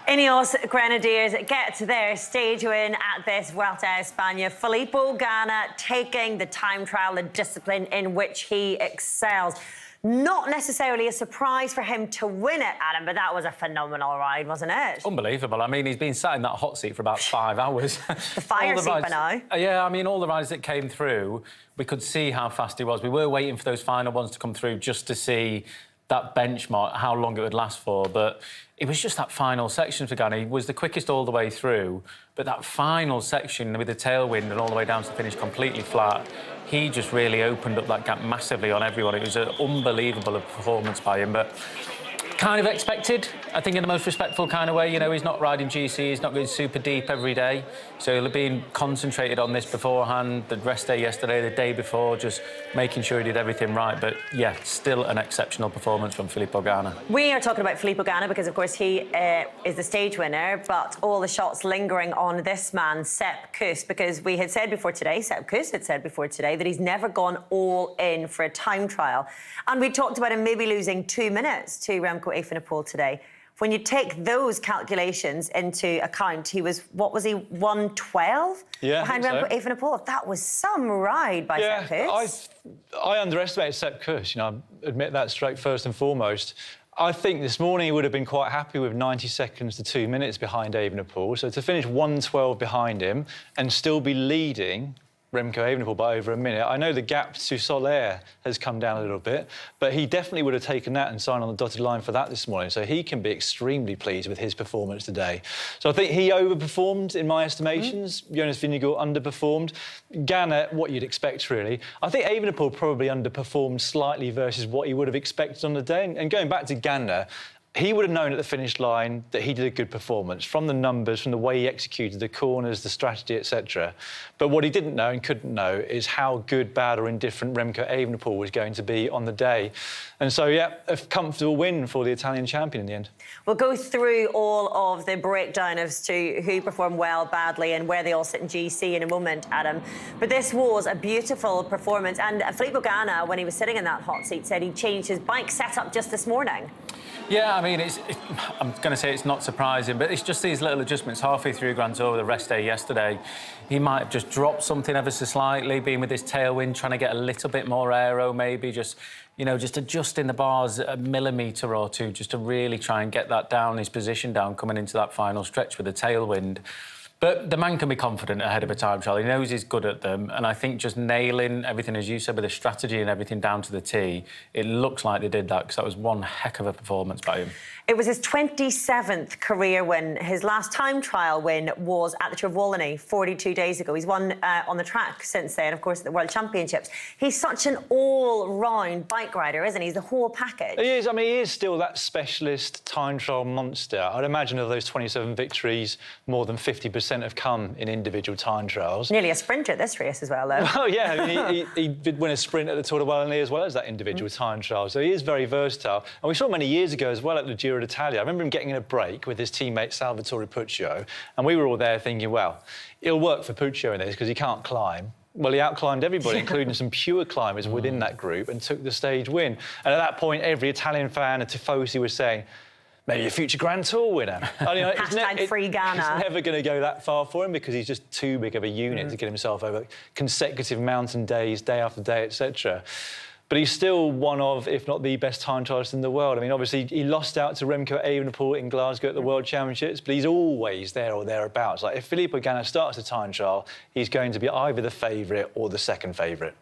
Ineos Grenadiers get their stage win at this Vuelta España. Filippo Ganna taking the time trial, the discipline in which he excels. Not necessarily a surprise for him to win it, Adam, but that was a phenomenal ride, wasn't it? Unbelievable. I mean, he's been sat in that hot seat for about 5 hours. The fire seat by now. Yeah, I mean, all the rides that came through, we could see how fast he was. We were waiting for those final ones to come through just to see that benchmark, how long it would last for, but it was just that final section for Ganna. He was the quickest all the way through, but that final section with the tailwind and all the way down to the finish completely flat, he just really opened up that gap massively on everyone. It was an unbelievable performance by him, but kind of expected, I think, in the most respectful kind of way. You know, he's not riding GC, he's not going super deep every day, so he'll have been concentrated on this beforehand, the rest day yesterday, the day before, just making sure he did everything right. But yeah, still an exceptional performance from Filippo Ganna. We are talking about Filippo Ganna because, of course, he is the stage winner, but all the shots lingering on this man, Sepp Kuss, because we had said before today, Sepp Kuss had said before today, that he's never gone all in for a time trial. And we talked about him maybe losing 2 minutes to Remco Evenepoel today. When you take those calculations into account, he was, what was he, 112? Yeah, behind Remco Evenepoel. That was some ride by Sepp Kuss. I underestimated Sepp Kuss, you know, I admit that straight first and foremost. I think this morning he would have been quite happy with 90 seconds to 2 minutes behind Evenepoel. So to finish 112 behind him and still be leading Remco Evenepoel by over a minute. I know the gap to Soudal has come down a little bit, but he definitely would have taken that and signed on the dotted line for that this morning. So he can be extremely pleased with his performance today. So I think he overperformed in my estimations. Jonas Vingegaard underperformed. Ganna, what you'd expect, really. I think Evenepoel probably underperformed slightly versus what he would have expected on the day. And going back to Ganna, he would have known at the finish line that he did a good performance from the numbers, from the way he executed the corners, the strategy, etc. But what he didn't know and couldn't know is how good, bad or indifferent Remco Evenepoel was going to be on the day. And so, yeah, a comfortable win for the Italian champion in the end. We'll go through all of the breakdown as to who performed well, badly and where they all sit in GC in a moment, Adam. But this was a beautiful performance. And Filippo Ganna, when he was sitting in that hot seat, said he changed his bike setup just this morning. Yeah, I mean, I'm going to say it's not surprising, but it's just these little adjustments halfway through Grand Tour, the rest day yesterday. He might have just dropped something ever so slightly, being with his tailwind, trying to get a little bit more aero, maybe just, you know, just adjusting the bars a millimetre or two, just to really try and get that down, his position down, coming into that final stretch with the tailwind. But the man can be confident ahead of a time trial. He knows he's good at them. And I think just nailing everything, as you said, with the strategy and everything down to the T, it looks like they did that, because that was one heck of a performance by him. It was his 27th career win. His last time trial win was at the Tour of Wallonie 42 days ago. He's won on the track since then, of course, at the World Championships. He's such an all-round bike rider, isn't he? He's the whole package. He is. I mean, he is still that specialist time trial monster. I'd imagine of those 27 victories, more than 50% have come in individual time trials. Nearly a sprinter at this race as well, though. Oh, yeah. I mean, he did win a sprint at the Tour of Wallonie as well as that individual time trial. So he is very versatile. And we saw many years ago as well at the Giro D'Italia. I remember him getting in a break with his teammate Salvatore Puccio, and we were all there thinking, well, it'll work for Puccio in this because he can't climb. Well, he outclimbed everybody, including some pure climbers within that group, and took the stage win. And at that point, every Italian fan and Tifosi was saying, maybe a future Grand Tour winner. You know, Hashtag free Ganna. It's never going to go that far for him because he's just too big of a unit to get himself over consecutive mountain days, day after day, etc. But he's still one of, if not the best time trialist in the world. I mean, obviously, he lost out to Remco Evenepoel in Glasgow at the World Championships, but he's always there or thereabouts. Like, if Filippo Ganna starts a time trial, he's going to be either the favourite or the second favourite.